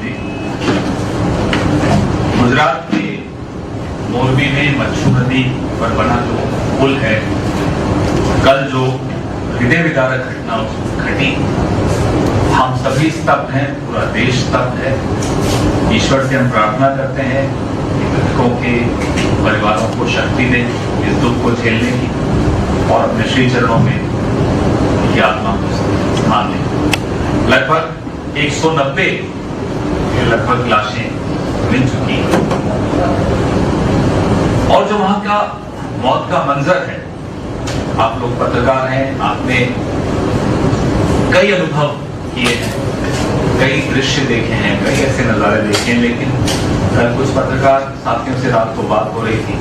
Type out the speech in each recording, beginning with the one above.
जी, गुजरात के मोरबी में मच्छू नदी पर बना जो पुल है, कल जो हृदय विदारक घटना घटी, हम सभी स्तब्ध हैं, पूरा देश स्तब्ध है। ईश्वर से हम प्रार्थना करते हैं कि मृतकों के परिवारों को शक्ति दे इस दुख को झेलने की, और अपने श्री चरणों में उनकी आत्मा को स्थान दें। लगभग 190 लगभग लाशें मिल चुकी हैं, और जो वहां का मौत का मंजर है, आप लोग पत्रकार हैं, आपने कई अनुभव किए हैं, कई दृश्य देखे हैं, कई ऐसे नजारे देखे हैं, लेकिन कल कुछ पत्रकार साथियों से रात को बात हो रही थी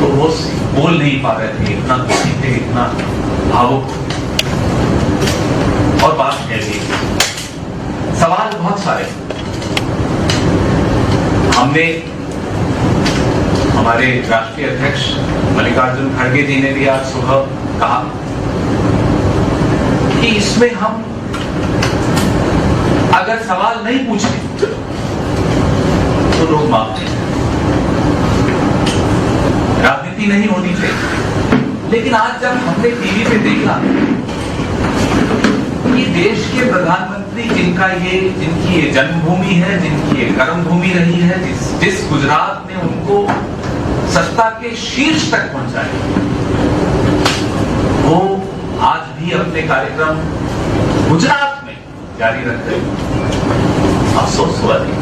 तो वो बोल नहीं पा रहे थे, इतना दुखी थे, इतना भावुक। और बात है भी, सवाल बहुत सारे। हमने, हमारे राष्ट्रीय अध्यक्ष मल्लिकार्जुन खड़गे जी ने भी आज सुबह कहा कि इसमें हम अगर सवाल नहीं पूछते तो लोग माफ नहीं, राजनीति नहीं होनी चाहिए। लेकिन आज जब हमने टीवी पे देखा कि देश के प्रधानमंत्री जिनकी ये जन्मभूमि है, जिनकी ये कर्मभूमि रही है, जिस गुजरात ने उनको सत्ता के शीर्ष तक पहुंचाया, वो आज भी अपने कार्यक्रम गुजरात में जारी रख रहे। अफसोस हुआ थी।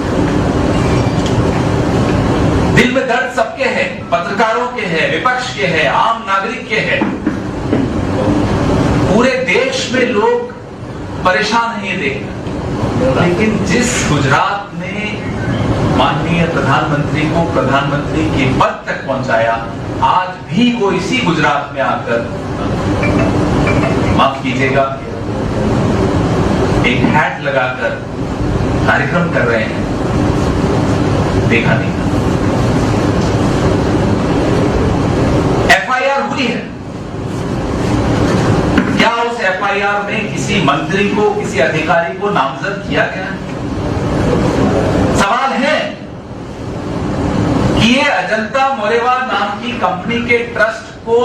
दिल में दर्द सबके है, पत्रकारों के है, विपक्ष के है, आम नागरिक के है। पूरे देश में लोग परेशान हैं ये देखकर। लेकिन जिस गुजरात ने माननीय प्रधानमंत्री को प्रधानमंत्री के पद तक पहुंचाया, आज भी वो इसी गुजरात में आकर, माफ कीजिएगा, एक हैट लगाकर कार्यक्रम कर रहे हैं, देखा नहीं। एफआईआर हुई है क्या? उस एफआईआर में किसी मंत्री को, किसी अधिकारी को नामजद किया गया? सवाल है कि ये अजंता मोरेवा नाम की कंपनी के ट्रस्ट को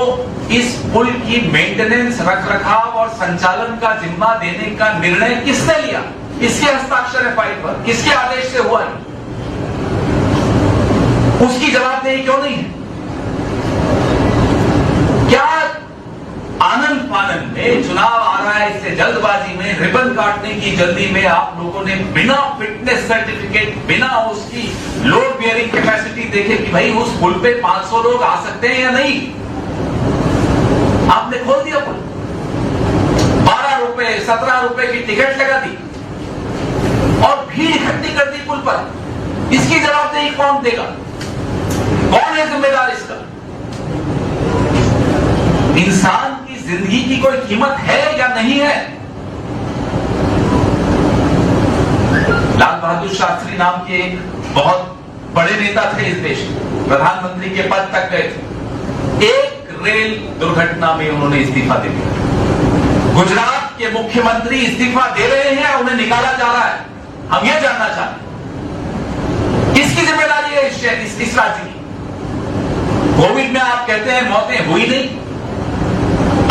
इस पुल की मेंटेनेंस, रखरखाव और संचालन का जिम्मा देने का निर्णय किसने लिया? किसके हस्ताक्षर है फाइल पर? किसके आदेश से हुआ है? उसकी जवाबदेही क्यों नहीं है? क्या आनंद फानंद में, चुनाव आ रहा है, इससे जल्दबाजी में, रिबन काटने की जल्दी में आप लोगों ने बिना फिटनेस सर्टिफिकेट, बिना उसकी लोड बियरिंग कैपेसिटी देखे कि भाई उस पुल पे 500 लोग आ सकते हैं या नहीं, आपने खोल दिया पुल। 12 रुपए 17 रुपए की टिकट लगा दी और भीड़ इकट्ठी कर दी पुल पर। इसकी जवाबदेही कौन देगा? कौन है जिम्मेदार इसका? इंसान की जिंदगी की कोई कीमत है या नहीं है? लाल बहादुर शास्त्री नाम के एक बहुत बड़े नेता थे इस देश के, प्रधानमंत्री के पद तक गए थे। एक रेल दुर्घटना में उन्होंने इस्तीफा दे दिया। गुजरात के मुख्यमंत्री इस्तीफा दे रहे हैं, उन्हें निकाला जा रहा है। हम यह जानना चाहते हैं किसकी जिम्मेदारी है इस राज्य की? कोविड में आप कहते हैं मौतें हुई नहीं,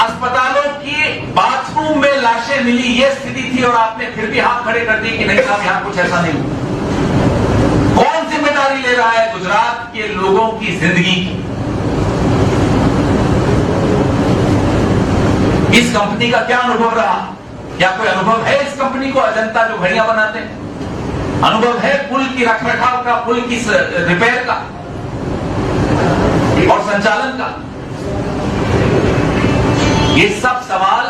अस्पतालों की बाथरूम में लाशें मिली, यह स्थिति थी, और आपने फिर भी हाथ खड़े कर दिए कि नहीं साहब यहां कुछ ऐसा नहीं हुआ। कौन जिम्मेदारी ले रहा है गुजरात के लोगों की जिंदगी की? इस कंपनी का क्या अनुभव रहा? क्या कोई अनुभव है इस कंपनी को, अजंता जो घड़ियां बनाते हैं? अनुभव है पुल की रखरखाव का, पुल की रिपेयर का और संचालन का? ये सब सवाल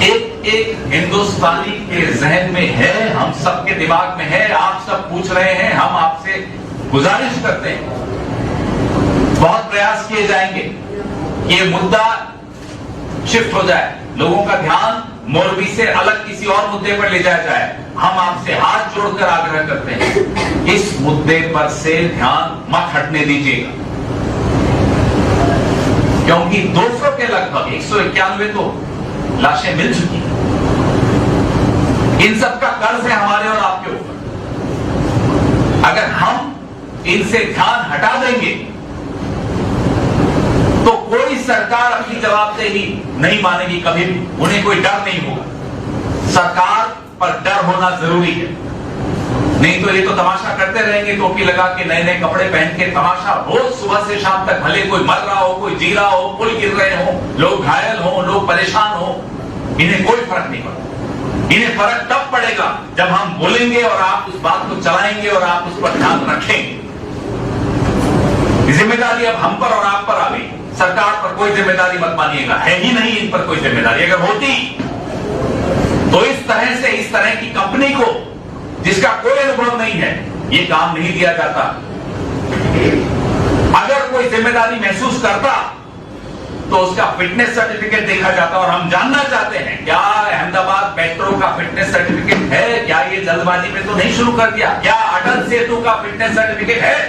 एक एक हिंदुस्तानी के जहन में है, हम सबके दिमाग में है। आप सब पूछ रहे हैं, हम आपसे गुजारिश करते हैं, बहुत प्रयास किए जाएंगे कि ये मुद्दा शिफ्ट हो जाए, लोगों का ध्यान मोरबी से अलग किसी और मुद्दे पर ले जाया जाए। हम आपसे हाथ जोड़कर आग्रह करते हैं, इस मुद्दे पर से ध्यान मत हटने दीजिएगा, क्योंकि 200 के लगभग 191 तो लाशें मिल चुकी हैं। इन सब का कर्ज है हमारे और आपके ऊपर। अगर हम इनसे ध्यान हटा देंगे तो कोई सरकार अपनी जवाबदेही नहीं मानेगी कभी भी, उन्हें कोई डर नहीं होगा। सरकार पर डर होना जरूरी है, नहीं तो ये तो तमाशा करते रहेंगे, टोपी लगा के नए नए कपड़े पहन के तमाशा रोज सुबह से शाम तक, भले कोई मर रहा हो, कोई जी रहा हो, पुल गिर रहे हो, लोग घायल हो, लोग परेशान हो, इन्हें कोई फर्क नहीं पड़ता। इन्हें फर्क तब पड़ेगा जब हम बोलेंगे और आप उस बात को चलाएंगे और आप उस पर ध्यान रखेंगे। जिम्मेदारी अब हम पर और आप पर आ गई। सरकार पर कोई जिम्मेदारी मत मानिएगा, है ही नहीं इन पर कोई जिम्मेदारी। अगर होती तो इस तरह की कंपनी को जिसका कोई अनुभव नहीं है ये काम नहीं दिया जाता। अगर कोई जिम्मेदारी महसूस करता तो उसका फिटनेस सर्टिफिकेट देखा जाता। और हम जानना चाहते हैं क्या अहमदाबाद मेट्रो का फिटनेस सर्टिफिकेट है? क्या ये जल्दबाजी में तो नहीं शुरू कर दिया? क्या अटल सेतु का फिटनेस सर्टिफिकेट है?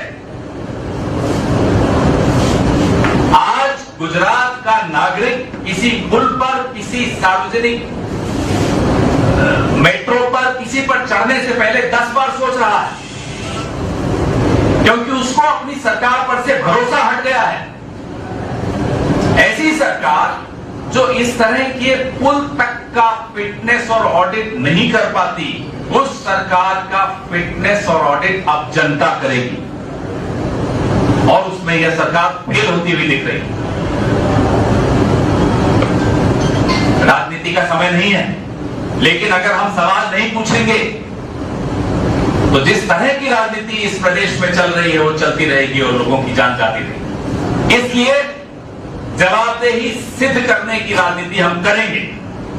आज गुजरात का नागरिक किसी पुल पर, किसी सार्वजनिक मेट्रो पर, किसी पर चढ़ने से पहले 10 बार सोच रहा है, क्योंकि उसको अपनी सरकार पर से भरोसा हट गया है। ऐसी सरकार जो इस तरह के पुल तक का फिटनेस और ऑडिट नहीं कर पाती, उस सरकार का फिटनेस और ऑडिट अब जनता करेगी और उसमें यह सरकार फेल होती हुई दिख रही है। राजनीति का समय नहीं है, लेकिन अगर हम सवाल नहीं पूछेंगे तो जिस तरह की राजनीति इस प्रदेश में चल रही है वो चलती रहेगी और लोगों की जान जाती रहेगी। इसलिए जवाबदेही सिद्ध करने की राजनीति हम करेंगे,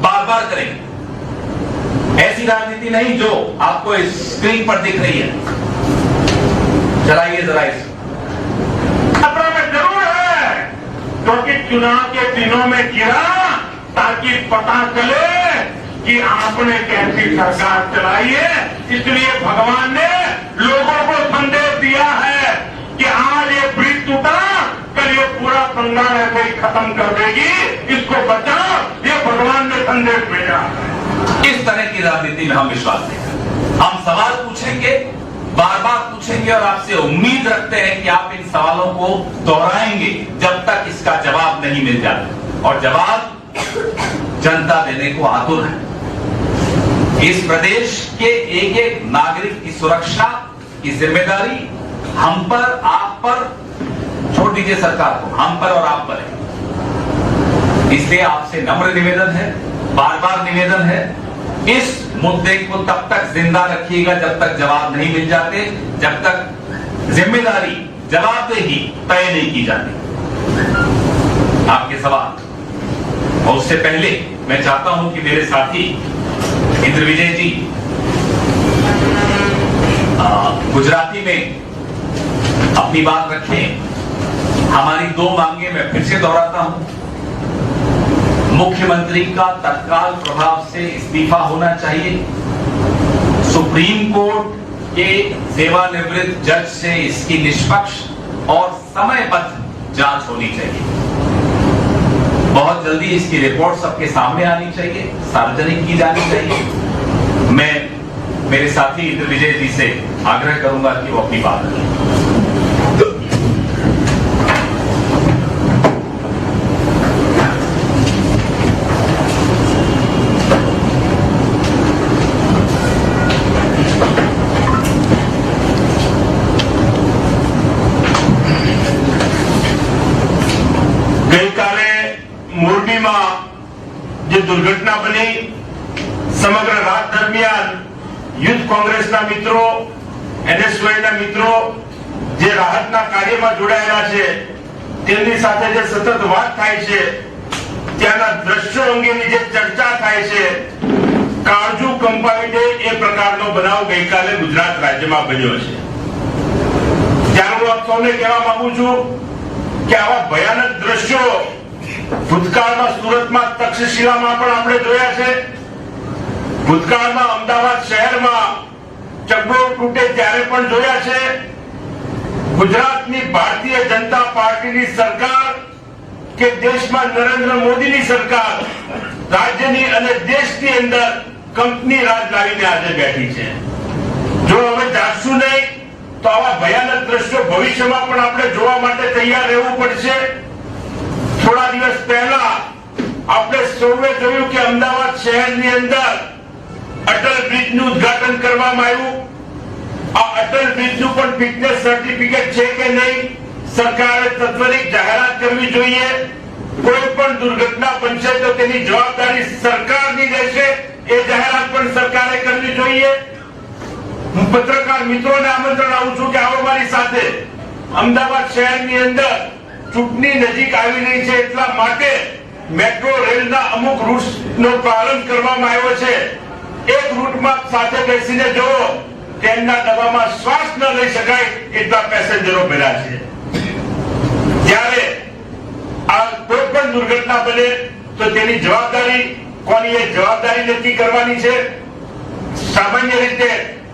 बार बार करेंगे। ऐसी राजनीति नहीं जो आपको इस स्क्रीन पर दिख रही है। चलाइए जरा इस खतरा में जरूर है, क्योंकि चुनाव के दिनों में गिरा ताकि पता चले कि आपने कैसी सरकार चलाई है। इसलिए भगवान ने लोगों को संदेश दिया है कि आज ये ब्रिज टूटा, कल ये पूरा संसार ऐसे ही खत्म कर देगी, इसको बचाओ। ये भगवान ने संदेश भेजा। इस तरह की राजनीति में हम विश्वास नहीं करते। हम सवाल पूछेंगे, बार बार पूछेंगे और आपसे उम्मीद रखते हैं कि आप इन सवालों को दोहराएंगे जब तक इसका जवाब नहीं मिल जाता। और जवाब जनता देने को आतुर है। इस प्रदेश के एक एक नागरिक की सुरक्षा की जिम्मेदारी हम पर, आप पर, छोड़ दीजिए सरकार को, हम पर और आप पर है। इसलिए आपसे नम्र निवेदन है, बार बार निवेदन है, इस मुद्दे को तब तक जिंदा रखिएगा जब तक जवाब नहीं मिल जाते, जब तक जिम्मेदारी, जवाबदेही तय नहीं की जाती। आपके सवाल, और उससे पहले मैं चाहता हूं कि मेरे साथी इंद्र विजय जी गुजराती में अपनी बात रखें। हमारी 2 मांगे मैं फिर से दोहराता हूं। मुख्यमंत्री का तत्काल प्रभाव से इस्तीफा होना चाहिए। सुप्रीम कोर्ट के सेवानिवृत्त जज से इसकी निष्पक्ष और समयबद्ध जांच होनी चाहिए। बहुत जल्दी इसकी रिपोर्ट सबके सामने आनी चाहिए, सार्वजनिक की जानी चाहिए। मैं मेरे साथी इंद्र विजय जी से आग्रह करूंगा कि वो अपनी बात करें। જે દુર્ઘટના બની, સમગ્ર રાત દરમિયાન યુથ કોંગ્રેસના મિત્રો, એનએસયુઆઈના મિત્રો જે રાહતના કાર્યમાં જોડાયેલા છે તેમની સાથે જે સતત વાત થાય છે, ત્યાંના દ્રશ્યો અંગેની જે ચર્ચા થાય છે, કાળજુ કંપાવી દે એ પ્રકારનો બનાવ ગઈકાલે ગુજરાત રાજ્યમાં બન્યો છે। ત્યારે હું આપ સૌને કહેવા માંગુ છું કે આવા ભયાનક દ્રશ્યો ભૂતકાળમાં સુરતમાં તક્ષશિલામાં પણ આપણે જોયા છે। ભૂતકાળમાં અમદાવાદ શહેરમાં ચકડોળ તૂટે ત્યારે પણ જોયા છે। ગુજરાતની ભારતીય જનતા પાર્ટીની સરકાર કે દેશમાં નરેન્દ્ર મોદીની સરકાર રાજ્યની અને દેશની અંદર કંપની રાજ લાવીને આજે બેઠી છે. જો હવે જાગશું નહીં તો આવા ભયાનક દ્રશ્યો ભવિષ્યમાં પણ આપણે જોવા માટે તૈયાર રહેવું પડશે. થોડા દિવસ પહેલા આપણે સૌએ જોયું કે અમદાવાદ શહેરની અંદર અટલ બ્રિજનું ઉદ્ઘાટન કરવામાં આવ્યું. આ અટલ બ્રિજનું પણ ફિટનેસ સર્ટિફિકેટ છે કે નહીં સરકારે તત્વરિત જાહેરાત કરવી જોઈએ. કોઈ પણ દુર્ઘટના બનશે તો તેની જવાબદારી સરકારની રહેશે, એ જાહેરાત પણ સરકારે કરવી જોઈએ. હું પત્રકાર મિત્રોને આમંત્રણ આપું છું કે આવો મારી સાથે. અમદાવાદ શહેરની અંદર ચૂંટણી નજીક આવી રહી છે એટલા માટે મેટ્રો રેલના અમુક રૂટનો પ્રારંભ કરવામાં આવ્યો છે. એક રૂટમાં સાથે બેસીને જોવો તેમના ડબ્બામાં શ્વાસ ન લઈ શકાય એટલા પેસેન્જરો ભર્યા છે. ત્યારે આ કોઈ પણ દુર્ઘટના બને તો તેની જવાબદારી કોની, એ જવાબદારી નક્કી કરવાની છે. સામાન્ય રીતે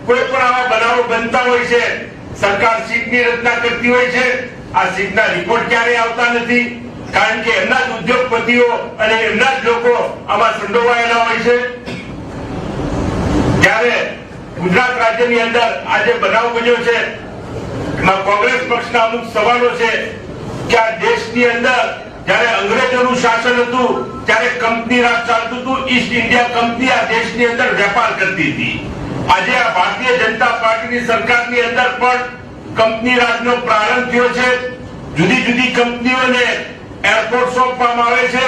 કોઈ પણ આવા બનાવો બનતા હોય છે, સરકાર સીટની રચના કરતી હોય છે. આ સીટના રિપોર્ટ ક્યારેય આવતા નથી, કારણ કે એમના જ ઉદ્યોગપતિઓ અને એમના જ લોકો આમાં સંડોવાયેલા હોય છે. ત્યારે ગુજરાત રાજ્યની અંદર આજે બનાવ બન્યો છે, એમાં કોંગ્રેસ પક્ષના અમુક સવાલો છે કે આ દેશની અંદર જ્યારે અંગ્રેજોનું શાસન હતું ત્યારે કંપની રાજ ચાલતું હતું. ઈસ્ટ ઇન્ડિયા કંપની આ દેશની અંદર વેપાર કરતી હતી. આજે આ ભારતીય જનતા પાર્ટીની સરકારની અંદર પણ કંપની રાજનો પ્રારંભ થયો છે. જુદી જુદી કંપનીઓને એરપોર્ટ સોંપવામાં આવે છે.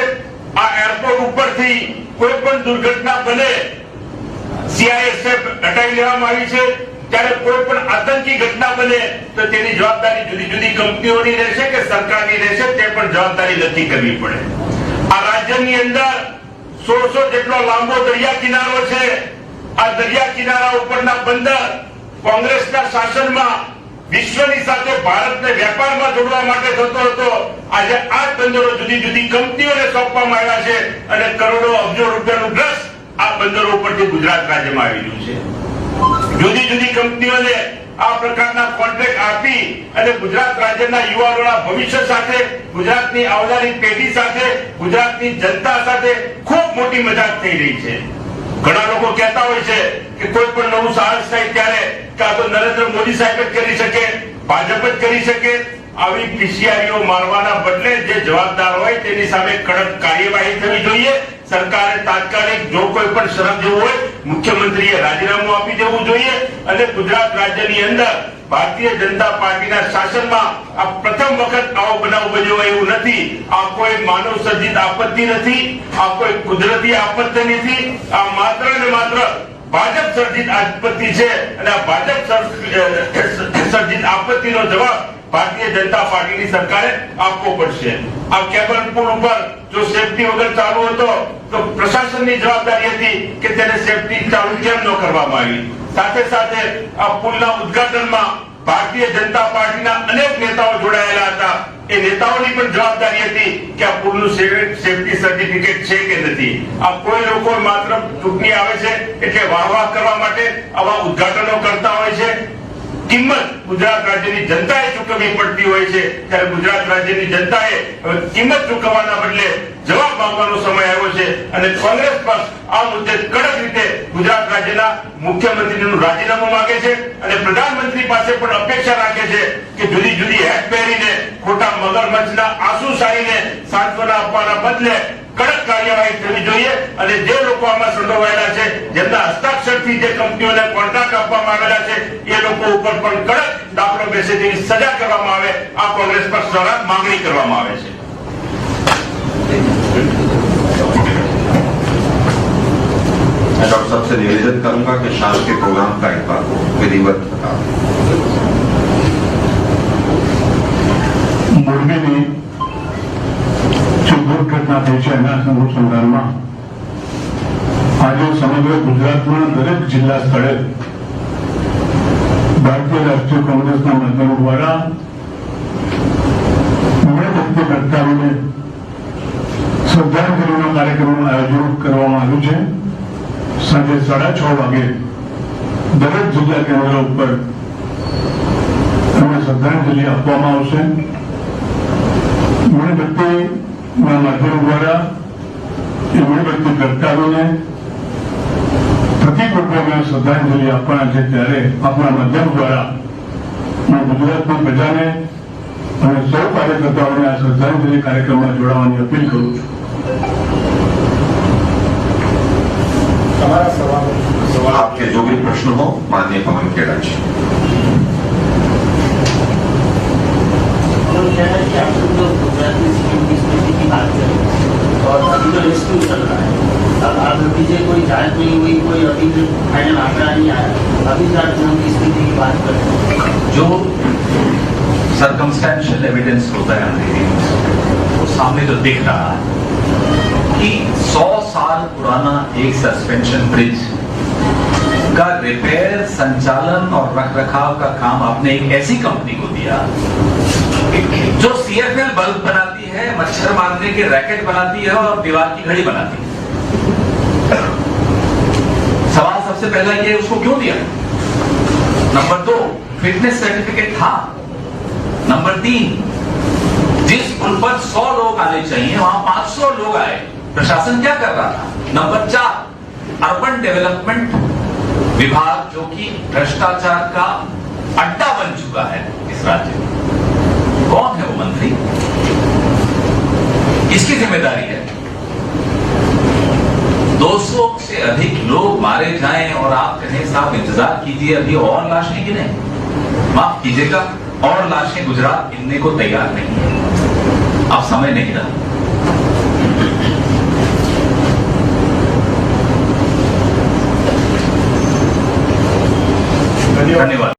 આ એરપોર્ટ ઉપરથી કોઈ પણ દુર્ઘટના બને સીઆઈએસએફ હટાવી લેવામાં આવી છે. ત્યારે કોઈ પણ આતંકી ઘટના બને તો તેની જવાબદારી જુદી જુદી કંપનીઓની રહેશે કે સરકારની રહેશે, તે પણ જવાબદારી નક્કી કરવી પડે. આ રાજ્યની અંદર 1600 જેટલો લાંબો દરિયા કિનારો છે. આ દરિયા કિનારા ઉપરના બંદર કોંગ્રેસના શાસનમાં વિશ્વની સાથે ભારતને વેપારમાં જોડવા માટે થતો હતો. આજે આ બંદરો જુદી જુદી કંપનીઓને સોંપવામાં આવ્યા છે અને કરોડો અબજો રૂપિયાનું ટ્રસ્ટ આ બંદરો ઉપરથી ગુજરાત રાજ્યમાં આવી રહ્યું છે. જુદી જુદી કંપનીઓને આ પ્રકારના કોન્ટ્રાક્ટ આપી અને ગુજરાત રાજ્યના યુવાનોના ભવિષ્ય સાથે, ગુજરાતની આવનારી પેઢી સાથે, ગુજરાતની જનતા સાથે ખૂબ મોટી મજાક થઈ રહી છે. ઘણા લોકો કહેતા હોય છે કે કોઈ પણ નવું સાહસ થાય ત્યારે કાં તો નરેન્દ્ર મોદી સાહેબ જ કરી શકે, ભાજપ જ કરી શકે. આવી પીસીઆરીઓ મારવાના બદલે જે જવાબદાર હોય તેની સામે કડક કાર્યવાહી થવી જોઈએ. સરકારે તાત્કાલિક જો કોઈ પણ શરત જેવું હોય મુખ્યમંત્રીએ રાજીનામું આપી દેવું જોઈએ અને ગુજરાત રાજ્યની અંદર ભારતીય જનતા પાર્ટીના શાસનમાં આ પ્રથમ વખત આવો બનાવ બન્યો હોય એવું નથી. આ કોઈ માનવ સર્જિત આપત્તિ નથી, આ કોઈ કુદરતી આપત્તિ નથી. આ માત્ર ને માત્ર ભાજપ સર્જિત આપત્તિ છે અને આ ભાજપ સર્જિત આપત્તિનો જવાબ ભારતીય જનતા પાર્ટીની સરકારે આપવો પડશે. આ કેબલ પુલ ઉપર જો સેફટી વગર ચાલુ હતો તો પ્રશાસનની જવાબદારી હતી કે તેને સેફટી ચાલુ કેમ ન કરવામાં આવી. સાથે સાથે આ પુલના ઉદ્ઘાટનમાં ભારતીય જનતા પાર્ટીના અનેક નેતાઓ જોડાયેલા હતા. એ નેતાઓની પણ જવાબદારી હતી કે આ પુલનું સેફટી સર્ટિફિકેટ છે કે નથી. આ કોઈ લોકો માત્ર ચૂંટણી આવે છે એટલે વાહ કરવા માટે આવા ઉદ્ઘાટનો કરતા હોય છે. કિંમત ગુજરાત રાજ્યની જનતાએ ચૂકવવી પડતી હોય છે. ત્યારે ગુજરાત રાજ્યની જનતાએ કિંમત ચૂકવવાના બદલે જવાબ માંગવાનો સમય આવ્યો છે અને કોંગ્રેસ પક્ષ આ મુદ્દે કડક રીતે ગુજરાત રાજ્યના મુખ્યમંત્રીનું રાજીનામું માંગે છે અને પ્રધાનમંત્રી પાસે પણ અપેક્ષા રાખે છે કે જુદી જુદી હેટ પહેરીને ખોટા મગરમચ્છના આંસુ સારીને સાંત્વના આપવાના બદલે કડક કાર્યવાહી થવી જોઈએ અને જે લોકો આમાં સંડોવાયેલા છે, જેમના હસ્તાક્ષરથી જે કંપનીઓને કોન્ટ્રાક્ટ આપવામાં આવેલા છે, એ લોકો ઉપર પણ કડક દાખલો બેસે તેવી સજા કરવામાં આવે, આ કોંગ્રેસ પક્ષ દ્વારા માંગણી કરવામાં આવે છે. मैं डॉक्टर साहब से निवेदन करूंगा कि शाम के प्रोग्राम का एक बार विधिवत बता. મોરબીની જે દુર્ઘટના થઈ છે એના અનુસંધાનમાં આજે સમગ્ર ગુજરાતમાં દરેક જિલ્લા સ્થળે ભારતીય રાષ્ટ્રીય કોંગ્રેસના માધ્યમ દ્વારા વ્યક્તિ કરતાઓને શ્રદ્ધાંજલિનો કાર્યક્રમનું આયોજન કરવામાં આવ્યું છે. સાંજે 6:30 વાગે દરેક જિલ્લા કેન્દ્રો ઉપર શ્રદ્ધાંજલિ આપવામાં આવશે. મીણબત્તીના માધ્યમ દ્વારા એ મીણબત્તી કરતાઓને અંતિમ રૂપે અમે શ્રદ્ધાંજલિ આપવાના છે ત્યારે આપણા માધ્યમ દ્વારા હું ગુજરાતની પ્રજાને અને સૌ કાર્યકર્તાઓને આ શ્રદ્ધાંજલિ કાર્યક્રમમાં જોડાવાની અપીલ કરું છું. आपके जो भी प्रश्न हो माननीय पवन खेड़ा जी. हम कह रहे हैं कि आप लोग गुजरात में सीएम की स्थिति की बात करें और अभी तो रेस्क्यू चल रहा है. अब आप लीजिए कोई जांच नहीं हुई, कोई अभी जो फाइनल आंकड़ा नहीं आया, अभी जांच की स्थिति की बात करें. जो सर्कमस्टेंशियल एविडेंस होता है अंधेरी में, वो सामने तो दिख रहा है कि 100 साल पुराना एक सस्पेंशन ब्रिज का रिपेयर, संचालन और रखरखाव का काम आपने एक ऐसी कंपनी को दिया जो सीएफएल बल्ब बनाती है, मच्छर मारने के रैकेट बनाती है और दीवार की घड़ी बनाती है. सवाल सबसे पहला ये, उसको क्यों दिया? नंबर 2, फिटनेस सर्टिफिकेट था. नंबर 3, जिस पुल पर 100 लोग आने चाहिए वहां 500 लोग आए, प्रशासन क्या कर रहा था? नंबर 4, अर्बन डेवलपमेंट विभाग जो कि भ्रष्टाचार का अड्डा बन चुका है इस राज्य में, कौन है वो मंत्री? किसकी जिम्मेदारी है? 200 से अधिक लोग मारे जाएं और आप कहें साहब इंतजार कीजिए, अभी और लाशें गिने. माफ कीजिएगा, और लाशें गुजरात गिनने को तैयार नहीं है. अब समय नहीं रहा. धन्यवाद.